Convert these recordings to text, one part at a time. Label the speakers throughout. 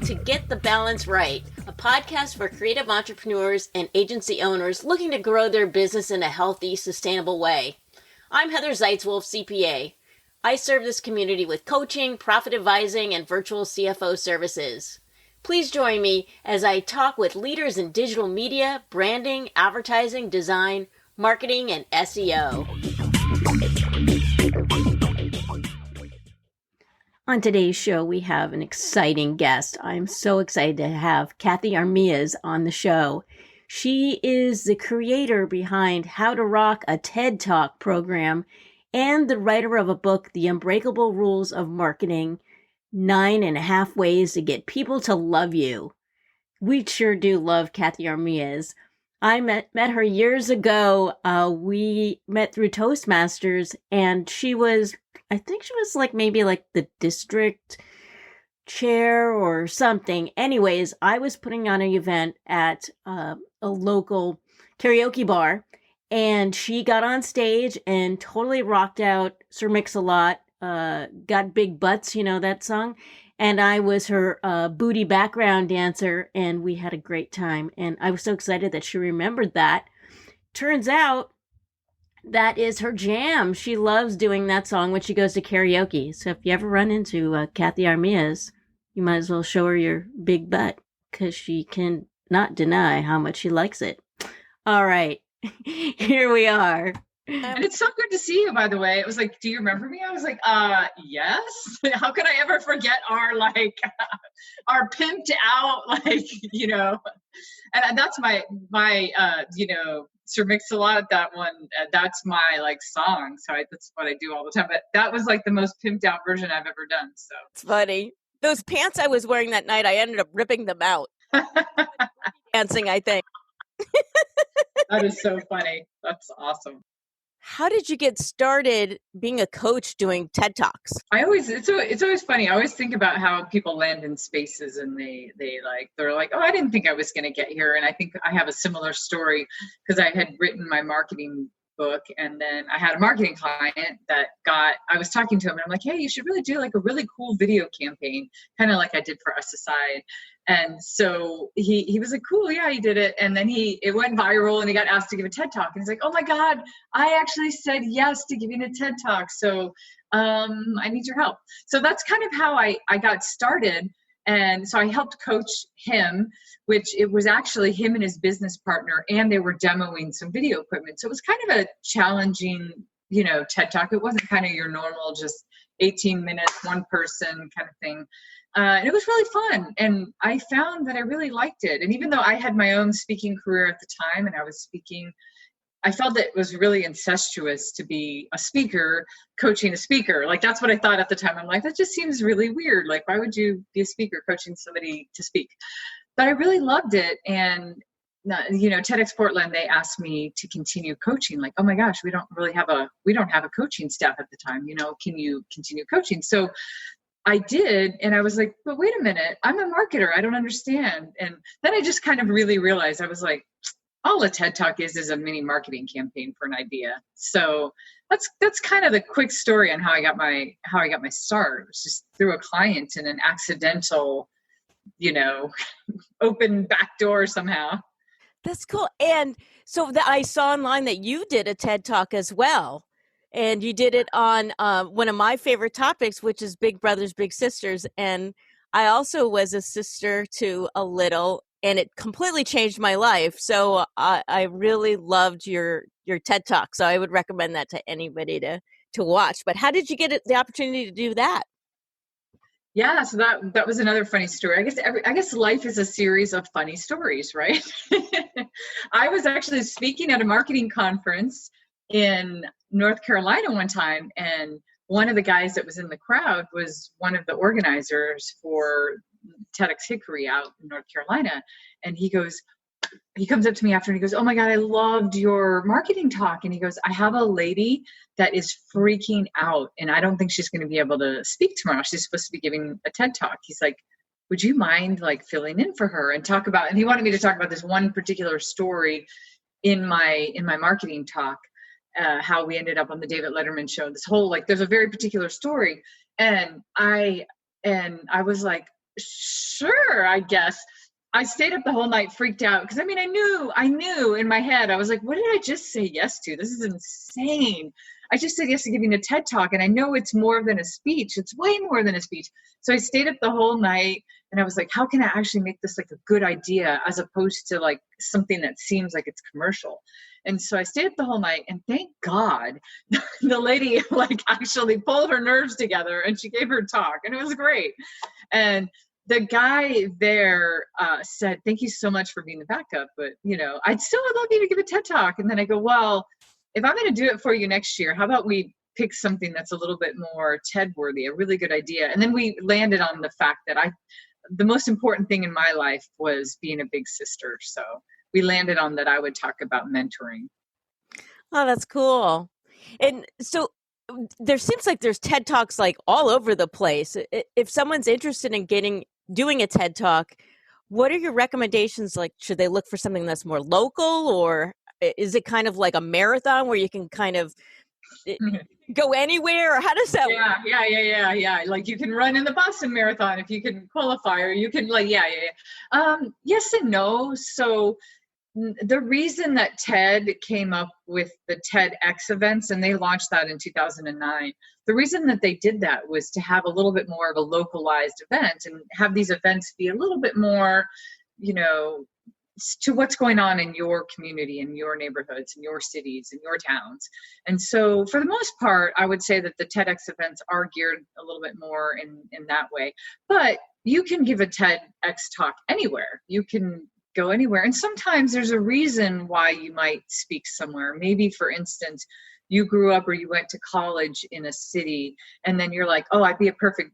Speaker 1: to Get the Balance Right, a podcast for creative entrepreneurs and agency owners looking to grow their business in a healthy, sustainable way. I'm Heather Zeitzwolf, CPA. I serve this community with coaching, profit advising, and virtual CFO services. Please join me as I talk with leaders in digital media, branding, advertising, design, marketing, and SEO. On today's show, we have an exciting guest. I'm so excited to have Cathey Armillas on the show. She is the creator behind How to Rock a TED Talk program and the writer of a book, The Unbreakable Rules of Marketing, 9.5 Ways to Get People to Love You. We sure do love Cathey Armillas. I met her years ago. We met through Toastmasters, and I think she was maybe the district chair or something. Anyways, I was putting on an event at a local karaoke bar, and she got on stage and totally rocked out Sir Mix-a-Lot, Got Big Butts, you know that song? And I was her booty background dancer, and we had a great time. And I was so excited that she remembered that. Turns out that is her jam. She loves doing that song when she goes to karaoke. So if you ever run into Cathey Armillas, you might as well show her your big butt, because she can not deny how much she likes it. All right, here we are.
Speaker 2: And it's so good to see you, by the way. It was like, do you remember me? I was like, yes. How could I ever forget our pimped out, and that's my Sir Mix-a-Lot, that one, that's my song. So that's what I do all the time. But that was the most pimped out version I've ever done. So
Speaker 1: it's funny. Those pants I was wearing that night, I ended up ripping them out. Dancing, I think.
Speaker 2: That is so funny. That's awesome.
Speaker 1: How did you get started being a coach doing TED Talks?
Speaker 2: It's always funny. I always think about how people land in spaces and they're like, oh, I didn't think I was going to get here. And I think I have a similar story because I had written my marketing book, and then I had a marketing client I was talking to him, and I'm like, hey, you should really do a really cool video campaign, kind of like I did for SSI. And so he was like, cool, yeah, he did it. And then it went viral, and he got asked to give a TED Talk. And he's like, oh my God, I actually said yes to giving a TED Talk. So I need your help. So that's kind of how I got started. And so I helped coach him, which it was actually him and his business partner, and they were demoing some video equipment. So it was kind of a challenging, TED Talk. It wasn't kind of your normal, just 18 minutes, one person kind of thing. And it was really fun. And I found that I really liked it. And even though I had my own speaking career at the time and I was speaking, I felt that it was really incestuous to be a speaker coaching a speaker. That's what I thought at the time. I'm like, that just seems really weird. Why would you be a speaker coaching somebody to speak? But I really loved it. And, TEDx Portland, they asked me to continue coaching. Oh my gosh, we don't have a coaching staff at the time. Can you continue coaching? So I did. And I was like, but wait a minute, I'm a marketer. I don't understand. And then I just kind of really realized, I was like, all a TED Talk is a mini marketing campaign for an idea. So that's kind of the quick story on how I got my start. It was just through a client and an accidental, open back door somehow.
Speaker 1: That's cool. And so I saw online that you did a TED Talk as well. And you did it on one of my favorite topics, which is Big Brothers, Big Sisters. And I also was a sister to a little, and it completely changed my life. So I really loved your TED Talk. So I would recommend that to anybody to watch. But how did you get the opportunity to do that?
Speaker 2: Yeah, so that was another funny story. I guess life is a series of funny stories, right? I was actually speaking at a marketing conference in North Carolina one time, and one of the guys that was in the crowd was one of the organizers for TEDx Hickory out in North Carolina. And he comes up to me after and he goes, oh my God, I loved your marketing talk. And he goes, I have a lady that is freaking out and I don't think she's going to be able to speak tomorrow. She's supposed to be giving a TED Talk. He's like, would you mind filling in for her and talk about, and he wanted me to talk about this one particular story in my marketing talk, how we ended up on the David Letterman Show. This whole, there's a very particular story. And I was like, sure, I guess. I stayed up the whole night, freaked out. Because I mean, I knew in my head, I was like, what did I just say yes to? This is insane. I just said yes to giving a TED talk. And I know it's more than a speech. It's way more than a speech. So I stayed up the whole night and I was like, how can I actually make this like a good idea as opposed to like something that seems like it's commercial? And so I stayed up the whole night, and thank God the lady like actually pulled her nerves together and she gave her talk, and it was great. And the guy there said, thank you so much for being the backup, but I'd still would love you to give a TED talk. And then I go, well, if I'm going to do it for you next year, how about we pick something that's a little bit more TED worthy, a really good idea. And then we landed on the fact that the most important thing in my life was being a big sister. So we landed on that I would talk about mentoring.
Speaker 1: Oh, that's cool. And so there seems like there's TED Talks like all over the place. If someone's interested in doing a TED Talk, what are your recommendations? Like, should they look for something that's more local, or is it kind of like a marathon where you can kind of go anywhere, or how does that work?
Speaker 2: Yeah. Like you can run in the Boston Marathon if you can qualify, or you can like, yes and no. So the reason that TED came up with the TEDx events, and they launched that in 2009, the reason that they did that was to have a little bit more of a localized event and have these events be a little bit more, to what's going on in your community, in your neighborhoods, in your cities, in your towns. And so for the most part, I would say that the TEDx events are geared a little bit more in that way. But you can give a TEDx talk anywhere. You can go anywhere. And sometimes there's a reason why you might speak somewhere. Maybe, for instance, you grew up or you went to college in a city, and then you're like, oh, I'd be a perfect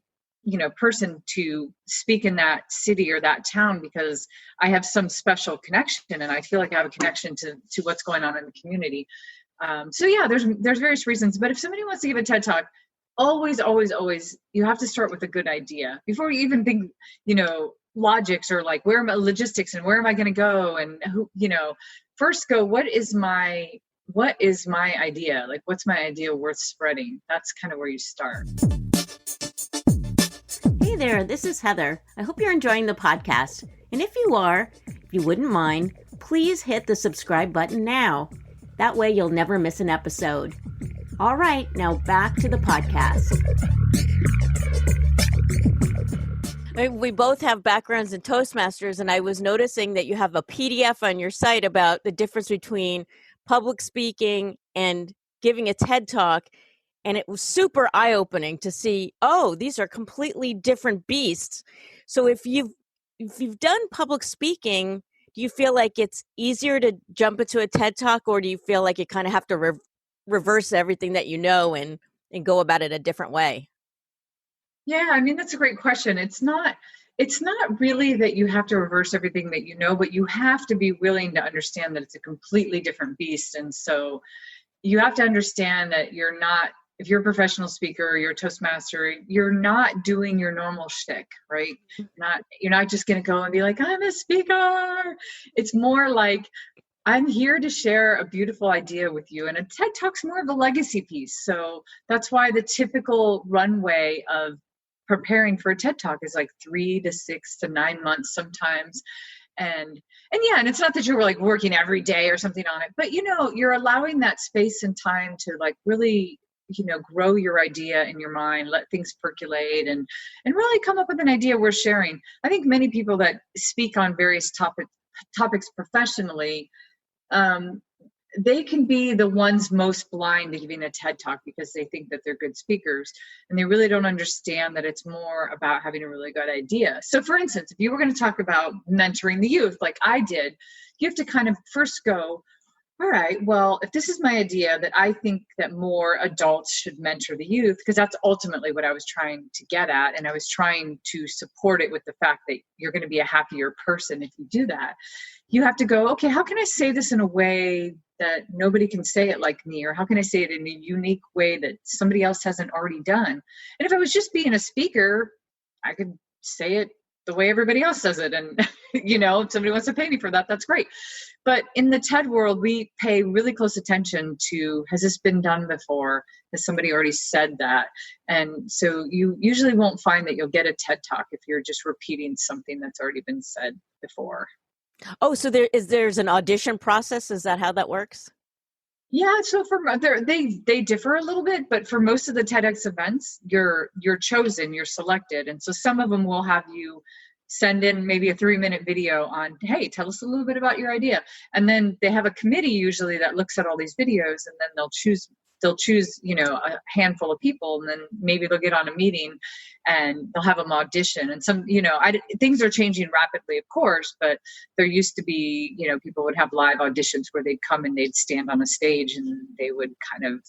Speaker 2: person to speak in that city or that town because I have some special connection and I feel like I have a connection to what's going on in the community. So yeah, there's various reasons. But if somebody wants to give a TED talk, always, you have to start with a good idea before you even think, logics or like logistics and where am I going to go, and who, first go, what is my idea? Like, what's my idea worth spreading? That's kind of where you start.
Speaker 1: Hey there, this is Heather. I hope you're enjoying the podcast. And if you are, if you wouldn't mind, please hit the subscribe button now. That way you'll never miss an episode. All right, now back to the podcast. We both have backgrounds in Toastmasters, and I was noticing that you have a PDF on your site about the difference between public speaking and giving a TED Talk. And it was super eye-opening to see, oh, these are completely different beasts. So if you've done public speaking, do you feel like it's easier to jump into a TED Talk, or do you feel like you kind of have to reverse everything that you know and go about it a different way?
Speaker 2: Yeah, I mean, that's a great question. It's not really that you have to reverse everything that you know, but you have to be willing to understand that it's a completely different beast. And so you have to understand that if you're a professional speaker or you're a Toastmaster, you're not doing your normal shtick, right? You're not just going to go and be like, I'm a speaker. It's more like, I'm here to share a beautiful idea with you. And a TED Talk's more of a legacy piece. So that's why the typical runway of preparing for a TED Talk is like 3 to 6 to 9 months sometimes. And it's not that you're like working every day or something on it, but you're allowing that space and time to like really, grow your idea in your mind, let things percolate and really come up with an idea worth sharing. I think many people that speak on various topics professionally, they can be the ones most blind to giving a TED Talk because they think that they're good speakers, and they really don't understand that it's more about having a really good idea. So for instance, if you were going to talk about mentoring the youth like I did, you have to kind of first go, all right, well, if this is my idea that I think that more adults should mentor the youth, because that's ultimately what I was trying to get at, and I was trying to support it with the fact that you're going to be a happier person if you do that. You have to go, okay, how can I say this in a way that nobody can say it like me? Or how can I say it in a unique way that somebody else hasn't already done? And if I was just being a speaker, I could say it the way everybody else does it. And, if somebody wants to pay me for that, that's great. But in the TED world, we pay really close attention to, has this been done before? Has somebody already said that? And so you usually won't find that you'll get a TED Talk if you're just repeating something that's already been said before.
Speaker 1: Oh, so there's an audition process? Is that how that works?
Speaker 2: Yeah, so they differ a little bit, but for most of the TEDx events, you're chosen, you're selected. And so some of them will have you send in maybe a 3-minute video on, hey, tell us a little bit about your idea. And then they have a committee usually that looks at all these videos, and then they'll choose, a handful of people, and then maybe they'll get on a meeting and they'll have them audition. And some, things are changing rapidly, of course, but there used to be, people would have live auditions where they'd come and they'd stand on a stage and they would kind of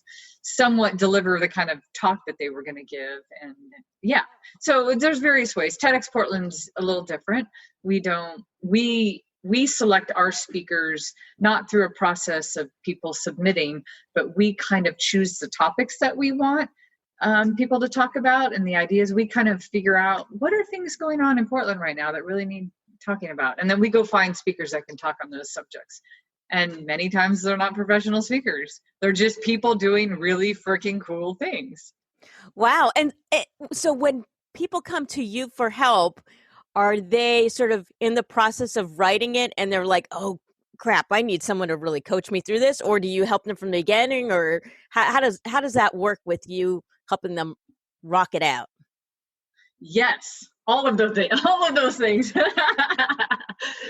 Speaker 2: somewhat deliver the kind of talk that they were going to give. And yeah, so there's various ways. TEDx Portland's a little different. We select our speakers not through a process of people submitting, but we kind of choose the topics that we want people to talk about, and the ideas. We kind of figure out what are things going on in Portland right now that really need talking about. And then we go find speakers that can talk on those subjects. And many times they're not professional speakers. They're just people doing really freaking cool things.
Speaker 1: Wow. And so when people come to you for help, are they sort of in the process of writing it and they're like, oh, crap, I need someone to really coach me through this? Or do you help them from the beginning? Or how does that work with you helping them rock it out?
Speaker 2: Yes, all of those things.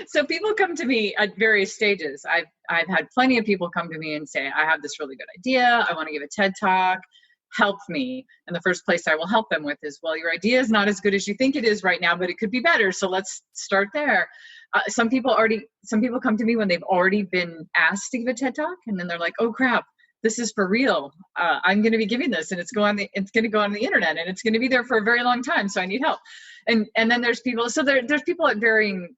Speaker 2: So people come to me at various stages. I've had plenty of people come to me and say, I have this really good idea. I want to give a TED Talk. Help me. And the first place I will help them with is, well, your idea is not as good as you think it is right now, but it could be better. So let's start there. Some people come to me when they've already been asked to give a TED Talk, and then they're like, oh crap, this is for real. I'm going to be giving this, and it's going to go on the internet, and it's going to be there for a very long time. So I need help. And then there's people. So there's people at varying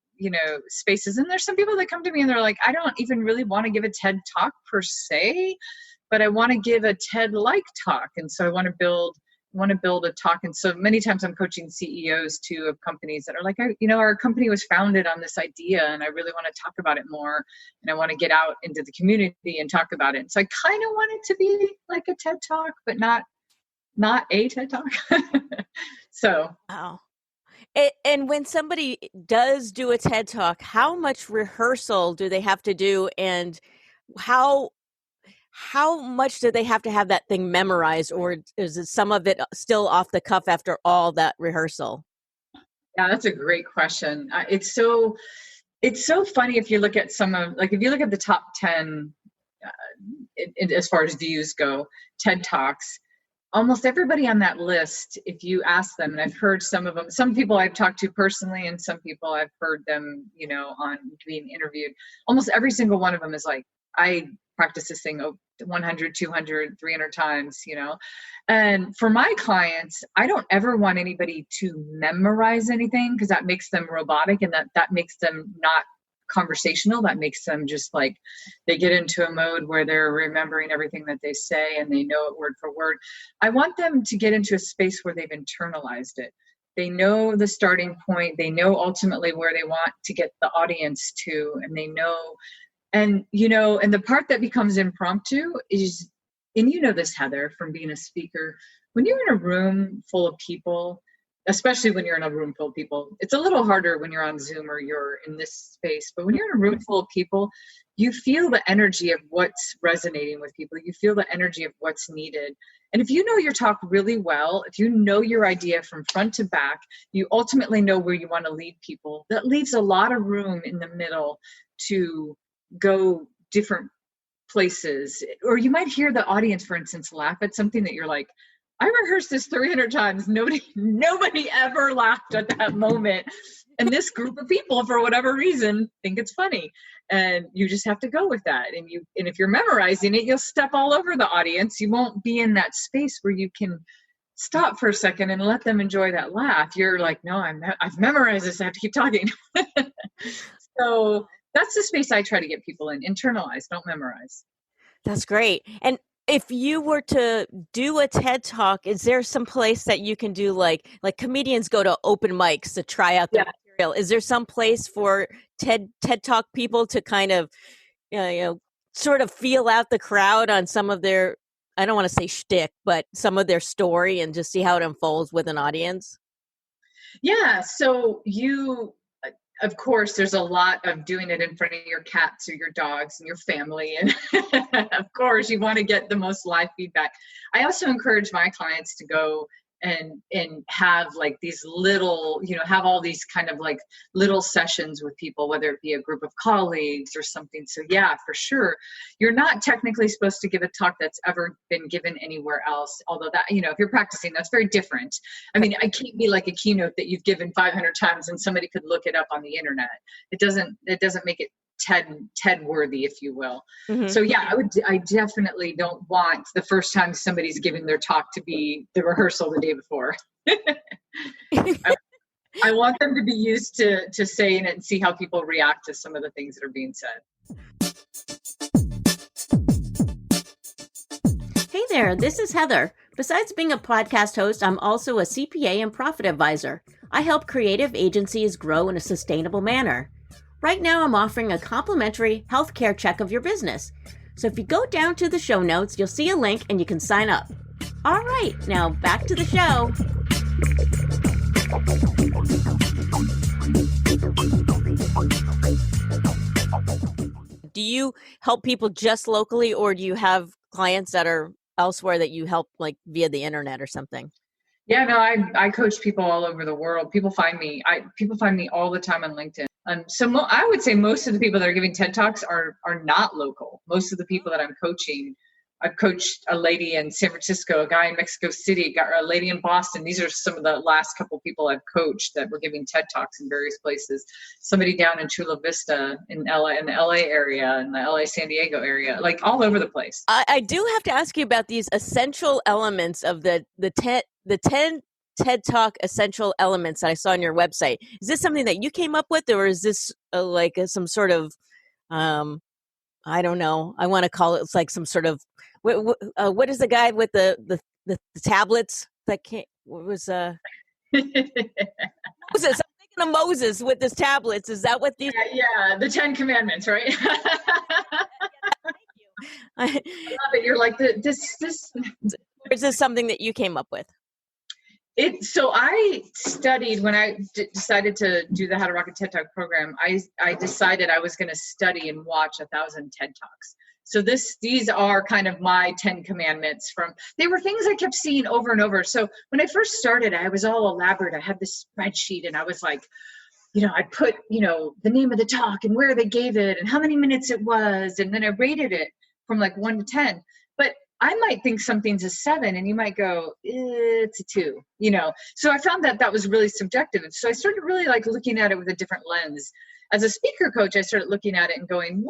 Speaker 2: spaces, and there's some people that come to me and they're like, I don't even really want to give a TED Talk per se, but I want to give a TED-like talk. And so I want to build a talk. And so many times I'm coaching CEOs too of companies that are like, our company was founded on this idea, and I really want to talk about it more. And I want to get out into the community and talk about it. And so I kind of want it to be like a TED Talk, but not a TED Talk. So.
Speaker 1: Wow. And when somebody does do a TED Talk, how much rehearsal do they have to do? And how much do they have to have that thing memorized, or is it some of it still off the cuff after all that rehearsal?
Speaker 2: Yeah, that's a great question. It's so funny if you look at if you look at the top 10 as far as views go, TED Talks, almost everybody on that list, if you ask them, and I've heard some of them, some people I've talked to personally, and some people I've heard them, on being interviewed, almost every single one of them is like, I practice this thing 100, 200, 300 times, And for my clients, I don't ever want anybody to memorize anything, because that makes them robotic, and that makes them not conversational. That makes them just like, they get into a mode where they're remembering everything that they say and they know it word for word. I want them to get into a space where they've internalized it. They know the starting point. They know ultimately where they want to get the audience to, and they know. And, and the part that becomes impromptu is, and this, Heather, from being a speaker, when you're in a room full of people, especially when you're in a room full of people, it's a little harder when you're on Zoom or you're in this space, but when you're in a room full of people, you feel the energy of what's resonating with people. You feel the energy of what's needed. And if you know your talk really well, if you know your idea from front to back, you ultimately know where you want to lead people. That leaves a lot of room in the middle to go different places. Or you might hear the audience, for instance, laugh at something that you're like, I rehearsed this 300 times. Nobody ever laughed at that moment. And this group of people, for whatever reason, think it's funny. And you just have to go with that. And if you're memorizing it, you'll step all over the audience. You won't be in that space where you can stop for a second and let them enjoy that laugh. You're like, no, I've memorized this. I have to keep talking. So that's the space I try to get people in. Internalize, don't memorize.
Speaker 1: That's great. And if you were to do a TED Talk, is there some place that you can do like comedians go to open mics to try out the material? Is there some place for TED Talk people to kind of, sort of feel out the crowd on some of their, I don't want to say shtick, but some of their story and just see how it unfolds with an audience?
Speaker 2: Yeah. So of course, there's a lot of doing it in front of your cats or your dogs and your family. And of course, you want to get the most live feedback. I also encourage my clients to go and have like these little, have all these kind of like little sessions with people, whether it be a group of colleagues or something. So yeah, for sure. You're not technically supposed to give a talk that's ever been given anywhere else. Although that, if you're practicing, that's very different. I mean, I can't be like a keynote that you've given 500 times and somebody could look it up on the internet. It doesn't make it TED worthy, if you will. Mm-hmm. So yeah, I definitely don't want the first time somebody's giving their talk to be the rehearsal the day before. I want them to be used to saying it and see how people react to some of the things that are being said.
Speaker 1: Hey there, this is Heather. Besides being a podcast host, I'm also a CPA and profit advisor. I help creative agencies grow in a sustainable manner. Right now, I'm offering a complimentary healthcare check of your business. So if you go down to the show notes, you'll see a link and you can sign up. All right, now back to the show. Do you help people just locally, or do you have clients that are elsewhere that you help like via the internet or something?
Speaker 2: Yeah, no, I coach people all over the world. People find me all the time on LinkedIn. So I would say most of the people that are giving TED Talks are not local. Most of the people that I'm coaching, I've coached a lady in San Francisco, a guy in Mexico City, got a lady in Boston. These are some of the last couple people I've coached that were giving TED Talks in various places. Somebody down in Chula Vista in LA, in the LA area, in the LA San Diego area, like all over the place.
Speaker 1: I do have to ask you about these essential elements of the 10 TED Talk essential elements that I saw on your website. Is this something that you came up with, or is this some sort of, I don't know, I want to call it, it's like some sort of, what is the guy with the tablets that can't, Moses? I'm thinking of Moses with his tablets. Is that what these?
Speaker 2: Yeah, the 10 Commandments, right? I love it. You're like this.
Speaker 1: Or is this something that you came up with?
Speaker 2: So I studied when I decided to do the How to Rock a TED Talk program. I decided I was going to study and watch 1,000 TED Talks. So these are kind of my 10 commandments they were things I kept seeing over and over. So when I first started, I was all elaborate. I had this spreadsheet and I was like, I'd put, the name of the talk and where they gave it and how many minutes it was. And then I rated it from like 1 to 10. But I might think something's a 7 and you might go, it's a 2, So I found that was really subjective. So I started really like looking at it with a different lens. As a speaker coach, I started looking at it and going,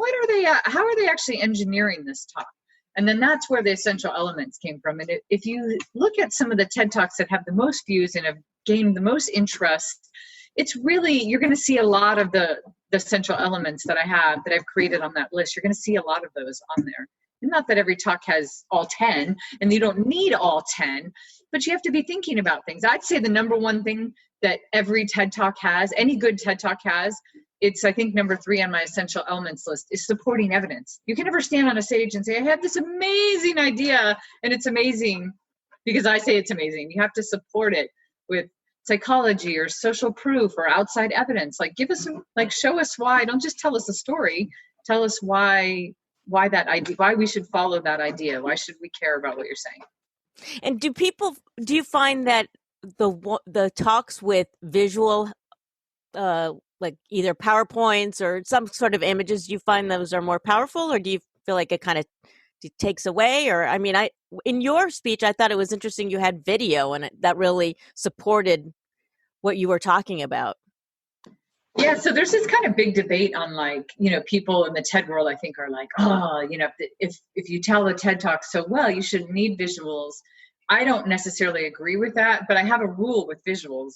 Speaker 2: how are they actually engineering this talk? And then that's where the essential elements came from. And if you look at some of the TED Talks that have the most views and have gained the most interest, it's really, you're going to see a lot of the essential elements that I've created on that list. You're going to see a lot of those on there. Not that every talk has all 10 and you don't need all 10, but you have to be thinking about things. I'd say the number one thing that every TED Talk has, any good TED Talk has, it's, I think, number 3 on my essential elements list is supporting evidence. You can never stand on a stage and say, I have this amazing idea and it's amazing because I say it's amazing. You have to support it with psychology or social proof or outside evidence. Like show us why. Don't just tell us a story. Tell us why that idea, why we should follow that idea. Why should we care about what you're saying?
Speaker 1: And do you find that the talks with visual, like either PowerPoints or some sort of images, do you find those are more powerful, or do you feel like it kind of takes away? Or, I mean, in your speech, I thought it was interesting you had video and that really supported what you were talking about.
Speaker 2: Yeah, so there's this kind of big debate on people in the TED world, I think, are like, if you tell the TED Talk so well, you shouldn't need visuals. I don't necessarily agree with that, but I have a rule with visuals.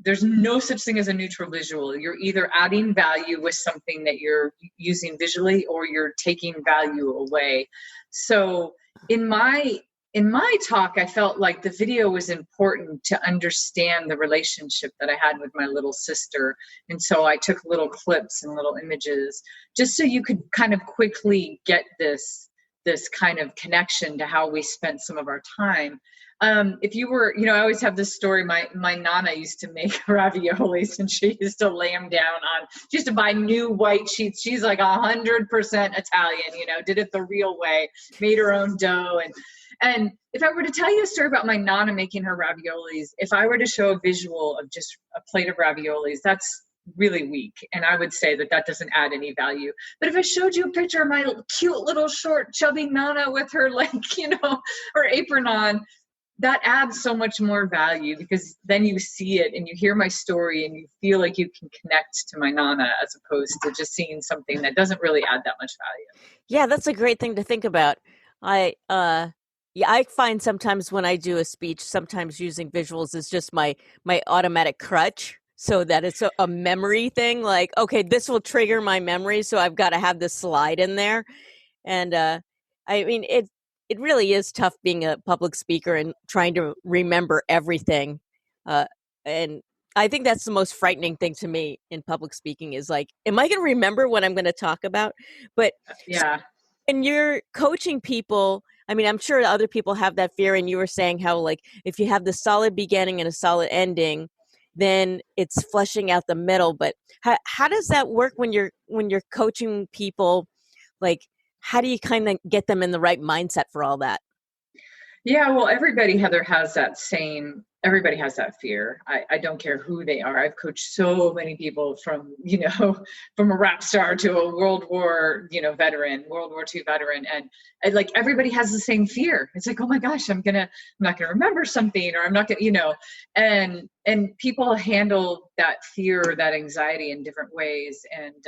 Speaker 2: There's no such thing as a neutral visual. You're either adding value with something that you're using visually or you're taking value away. So in my talk, I felt like the video was important to understand the relationship that I had with my little sister. And so I took little clips and little images just so you could kind of quickly get this kind of connection to how we spent some of our time. If you were, I always have this story. My Nana used to make raviolis, and she used to lay them down she used to buy new white sheets. She's like 100% Italian, did it the real way, made her own dough. And if I were to tell you a story about my Nana making her raviolis, if I were to show a visual of just a plate of raviolis, that's really weak. And I would say that doesn't add any value. But if I showed you a picture of my cute little short chubby Nana with her her apron on, that adds so much more value, because then you see it and you hear my story and you feel like you can connect to my Nana, as opposed to just seeing something that doesn't really add that much value.
Speaker 1: Yeah, that's a great thing to think about. I find sometimes when I do a speech, sometimes using visuals is just my automatic crutch, so that it's a memory thing. Like, okay, this will trigger my memory, so I've got to have this slide in there. And I mean, it really is tough being a public speaker and trying to remember everything. And I think that's the most frightening thing to me in public speaking is like, am I going to remember what I'm going to talk about? But
Speaker 2: yeah.
Speaker 1: And you're coaching people. I mean, I'm sure other people have that fear. And you were saying how, like, if you have the solid beginning and a solid ending, then it's fleshing out the middle. But how does that work when you're coaching people? Like, how do you kind of get them in the right mindset for all that?
Speaker 2: Yeah, well, everybody, Heather, everybody has that fear. I don't care who they are. I've coached so many people from a rap star to a World War II veteran. And like, everybody has the same fear. It's like, oh my gosh, I'm not going to remember something, or I'm not going to, and people handle that fear or that anxiety in different ways. And,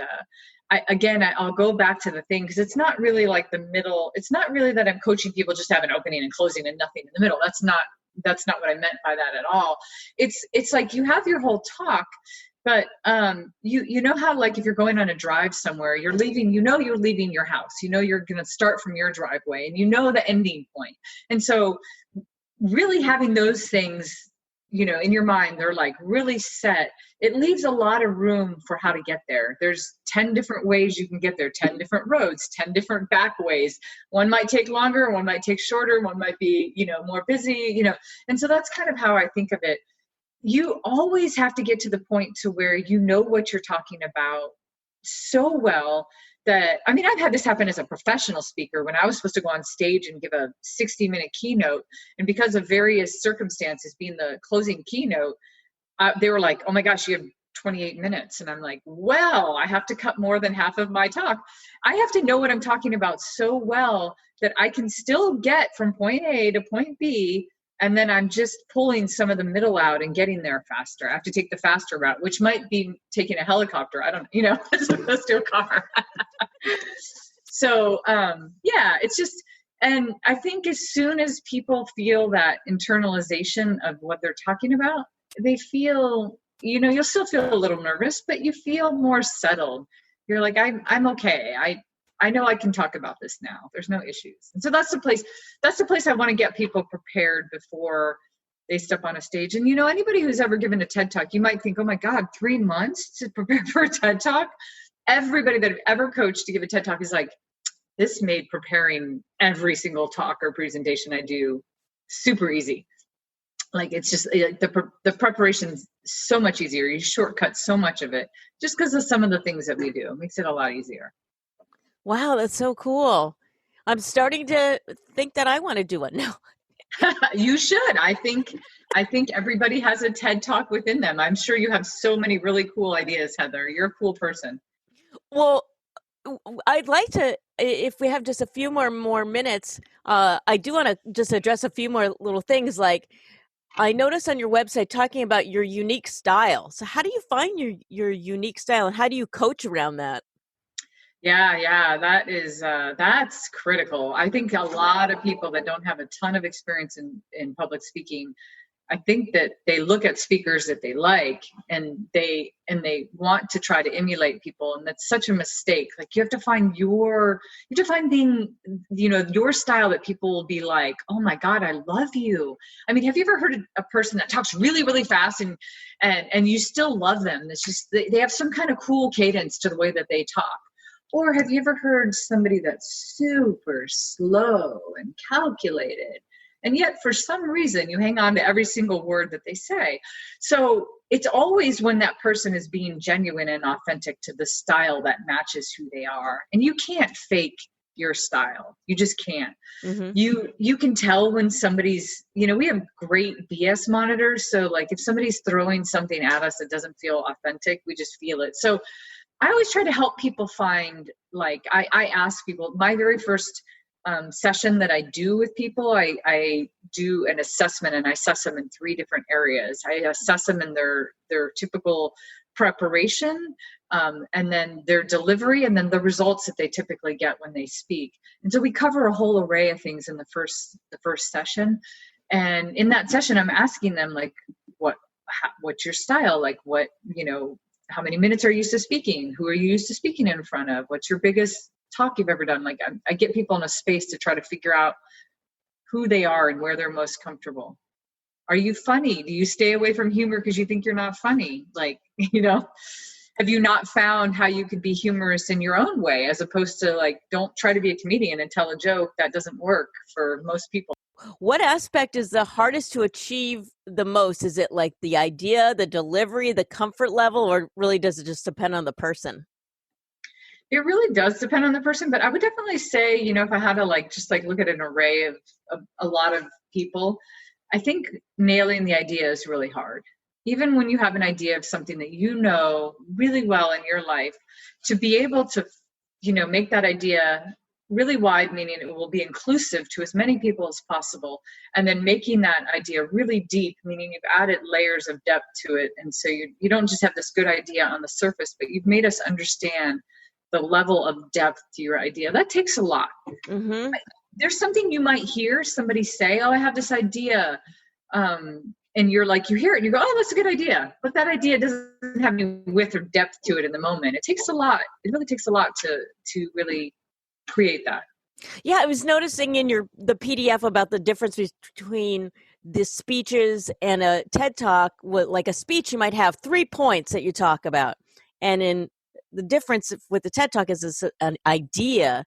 Speaker 2: I'll go back to the thing, because it's not really like the middle. It's not really that I'm coaching people just to have an opening and closing and nothing in the middle. That's not what I meant by that at all. It's like you have your whole talk, but you know how, like, if you're going on a drive somewhere, you're leaving your house, you're going to start from your driveway, and the ending point. And so really having those things, in your mind, they're like really set. It leaves a lot of room for how to get there. There's 10 different ways you can get there, 10 different roads, 10 different back ways. One might take longer, one might take shorter, one might be, more busy, And so that's kind of how I think of it. You always have to get to the point to where you know what you're talking about so well that, I mean, I've had this happen as a professional speaker when I was supposed to go on stage and give a 60-minute keynote. And because of various circumstances, being the closing keynote, they were like, oh my gosh, you have 28 minutes. And I'm like, well, I have to cut more than half of my talk. I have to know what I'm talking about so well that I can still get from point A to point B. And then I'm just pulling some of the middle out and getting there faster. I have to take the faster route, which might be taking a helicopter. I don't, as opposed to a car. So, it's just, and I think as soon as people feel that internalization of what they're talking about, they feel, you'll still feel a little nervous, but you feel more settled. You're like, I'm okay. I know I can talk about this now. There's no issues. And so that's the place I want to get people prepared before they step on a stage. And, anybody who's ever given a TED Talk, you might think, oh my God, 3 months to prepare for a TED Talk. Everybody that I've ever coached to give a TED Talk is like, this made preparing every single talk or presentation I do super easy. Like, it's just like the preparation's so much easier. You shortcut so much of it just because of some of the things that we do. It makes it a lot easier.
Speaker 1: Wow, that's so cool. I'm starting to think that I want to do one now.
Speaker 2: You should. I think everybody has a TED Talk within them. I'm sure you have so many really cool ideas, Heather. You're a cool person.
Speaker 1: Well, I'd like to, if we have just a few more minutes, I do want to just address a few more little things. Like, I noticed on your website talking about your unique style. So how do you find your unique style, and how do you coach around that?
Speaker 2: Yeah, that's critical. I think a lot of people that don't have a ton of experience in public speaking, I think that they look at speakers that they like, and they want to try to emulate people. And that's such a mistake. Like, you have to find your style that people will be like, oh my God, I love you. I mean, have you ever heard a person that talks really, really fast and you still love them? It's just, they have some kind of cool cadence to the way that they talk. Or have you ever heard somebody that's super slow and calculated? And yet, for some reason, you hang on to every single word that they say. So it's always when that person is being genuine and authentic to the style that matches who they are. And you can't fake your style. You just can't. Mm-hmm. You can tell when somebody's, we have great BS monitors. So like, if somebody's throwing something at us that doesn't feel authentic, we just feel it. So I always try to help people find, like, I ask people, my very first session that I do with people, I do an assessment, and I assess them in 3 different areas. I assess them in their typical preparation, and then their delivery, and then the results that they typically get when they speak. And so we cover a whole array of things in the first session. And in that session, I'm asking them, like, what's your style? Like, how many minutes are you used to speaking? Who are you used to speaking in front of? What's your biggest talk you've ever done? Like, I get people in a space to try to figure out who they are and where they're most comfortable. Are you funny? Do you stay away from humor because you think you're not funny? Like, have you not found how you could be humorous in your own way, as opposed to, like, don't try to be a comedian and tell a joke? That doesn't work for most people.
Speaker 1: What aspect is the hardest to achieve the most? Is it like the idea, the delivery, the comfort level, or really does it just depend on the person?
Speaker 2: It really does depend on the person, but I would definitely say, if I had to look at an array of a lot of people, I think nailing the idea is really hard. Even when you have an idea of something that you know really well in your life, to be able to, make that idea really wide, meaning it will be inclusive to as many people as possible, and then making that idea really deep, meaning you've added layers of depth to it. And so you don't just have this good idea on the surface, but you've made us understand the level of depth to your idea. That takes a lot. Mm-hmm. There's something you might hear somebody say, oh, I have this idea. And you're like, you hear it and you go, oh, that's a good idea. But that idea doesn't have any width or depth to it in the moment. It takes a lot. It really takes a lot to really create that.
Speaker 1: Yeah, I was noticing in the PDF about the difference between the speeches and a TED Talk. Like a speech, you might have 3 points that you talk about. And in the difference with the TED Talk is an idea,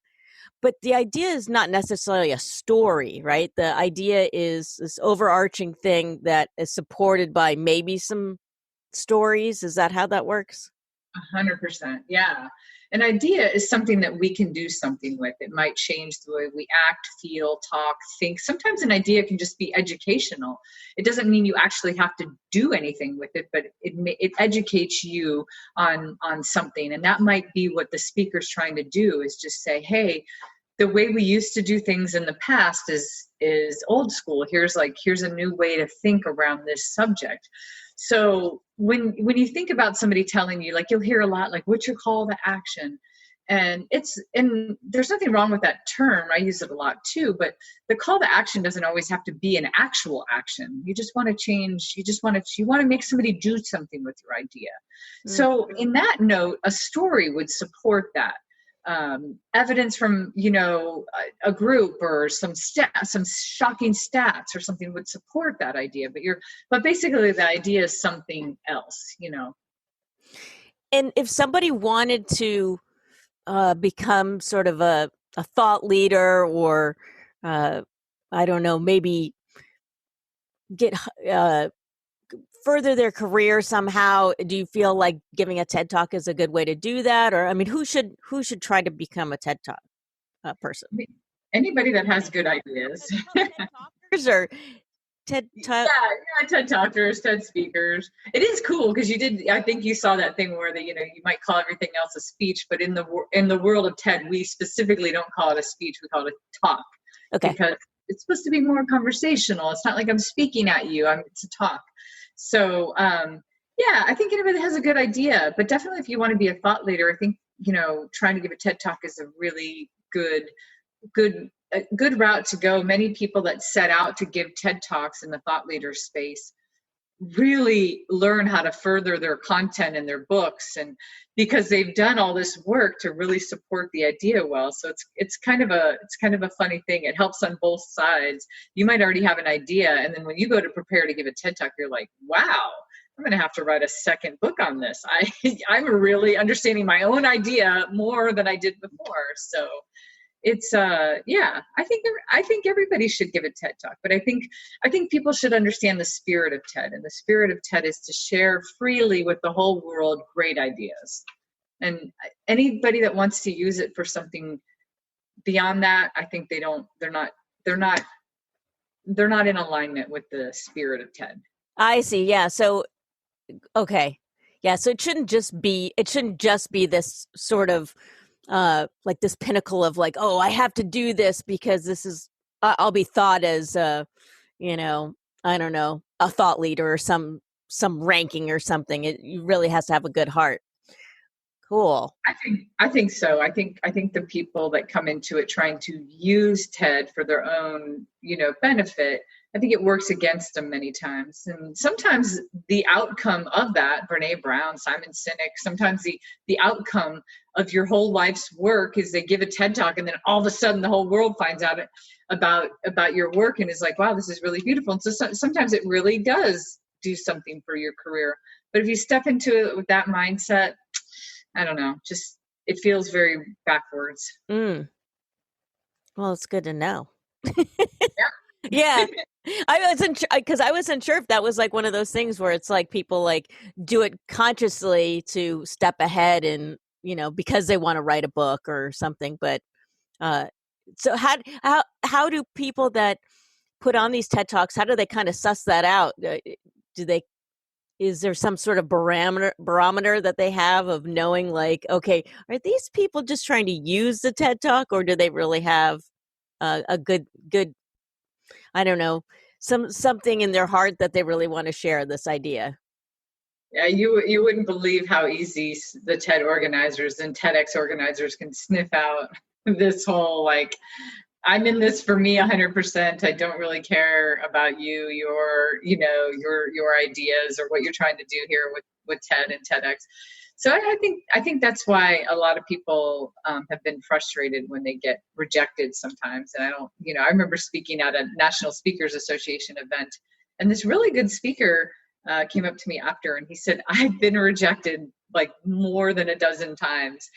Speaker 1: but the idea is not necessarily a story, right? The idea is this overarching thing that is supported by maybe some stories. Is that how that works?
Speaker 2: 100%. Yeah. An idea is something that we can do something with. It might change the way we act, feel, talk, think. Sometimes an idea can just be educational. It doesn't mean you actually have to do anything with it, but it educates you on something. And that might be what the speaker's trying to do, is just say, hey, the way we used to do things in the past is old school. Here's a new way to think around this subject. So when you think about somebody telling you, like, you'll hear a lot, like, what's your call to action? And there's nothing wrong with that term. I use it a lot too, but the call to action doesn't always have to be an actual action. You just want to change. You want to make somebody do something with your idea. Mm-hmm. So in that note, a story would support that. Evidence from, a group or some shocking stats or something would support that idea, but basically the idea is something else,
Speaker 1: And if somebody wanted to become sort of a thought leader, or I don't know, maybe get further their career somehow, do you feel like giving a TED Talk is a good way to do that? Or, I mean, who should try to become a TED Talk person?
Speaker 2: Anybody that has good ideas.
Speaker 1: Talkers or TED Talk?
Speaker 2: Yeah, TED Talkers, TED speakers. It is cool because I think you saw that thing where you might call everything else a speech, but in the world of TED, we specifically don't call it a speech, we call it a talk. Okay. Because it's supposed to be more conversational. It's not like I'm speaking at you, it's a talk. So, I think anybody has a good idea, but definitely if you want to be a thought leader, I think, trying to give a TED Talk is a really good a good route to go. Many people that set out to give TED Talks in the thought leader space really learn how to further their content and their books, and because they've done all this work to really support the idea well. So it's kind of a funny thing. It helps on both sides. You might already have an idea, and then when you go to prepare to give a TED Talk, you're like, wow, I'm going to have to write a second book on this. I'm really understanding my own idea more than I did before. So it's I think everybody should give a TED Talk, but I think people should understand the spirit of TED, and the spirit of TED is to share freely with the whole world great ideas. And anybody that wants to use it for something beyond that, I think they're not in alignment with the spirit of TED.
Speaker 1: I see. Yeah. So okay. Yeah. So it shouldn't just be this sort of like this pinnacle of like, oh, I have to do this because this is, I'll be thought as, I don't know, a thought leader or some ranking or something. It really has to have a good heart. Cool.
Speaker 2: I think so. I think the people that come into it trying to use TED for their own, benefit, I think it works against them many times. And sometimes the outcome of that, Brene Brown, Simon Sinek, sometimes the outcome of your whole life's work is they give a TED Talk, and then all of a sudden the whole world finds out about your work and is like, wow, this is really beautiful. And so sometimes it really does do something for your career. But if you step into it with that mindset, I don't know, just it feels very backwards.
Speaker 1: Well, it's good to know.
Speaker 2: Yeah.
Speaker 1: Yeah. I wasn't sure if that was like one of those things where it's like people like do it consciously to step ahead and, because they want to write a book or something. But so how do people that put on these TED Talks, how do they kind of suss that out? Is there some sort of barometer that they have of knowing like, okay, are these people just trying to use the TED Talk, or do they really have a good, I don't know, something in their heart that they really want to share this idea?
Speaker 2: Yeah, you wouldn't believe how easy the TED organizers and TEDx organizers can sniff out this whole like, I'm in this for me 100%. I don't really care about your ideas or what you're trying to do here with TED and TEDx. So I think that's why a lot of people have been frustrated when they get rejected sometimes. And I remember speaking at a National Speakers Association event, and this really good speaker came up to me after, and he said, I've been rejected like more than a dozen times.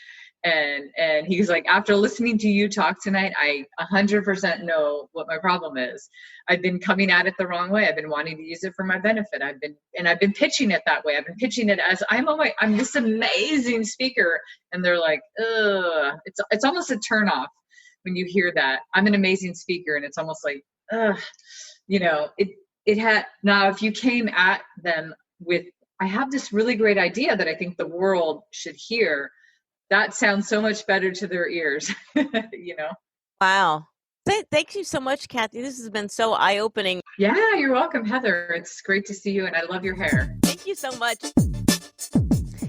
Speaker 2: And he's like, after listening to you talk tonight, I 100% know what my problem is. I've been coming at it the wrong way. I've been wanting to use it for my benefit. I've been pitching it that way. I've been pitching it as I'm this amazing speaker. And they're like, ugh, it's almost a turnoff when you hear that I'm an amazing speaker. And it's almost like, ugh, now if you came at them with, I have this really great idea that I think the world should hear, that sounds so much better to their ears,
Speaker 1: Wow. Thank you so much, Cathey. This has been so eye-opening.
Speaker 2: Yeah, you're welcome, Heather. It's great to see you, and I love your hair.
Speaker 1: Thank you so much.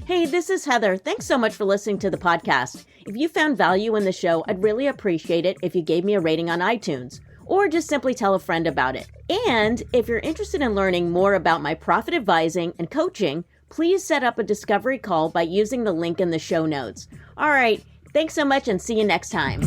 Speaker 1: Hey, this is Heather. Thanks so much for listening to the podcast. If you found value in the show, I'd really appreciate it if you gave me a rating on iTunes, or just simply tell a friend about it. And if you're interested in learning more about my profit advising and coaching, please set up a discovery call by using the link in the show notes. All right, thanks so much and see you next time.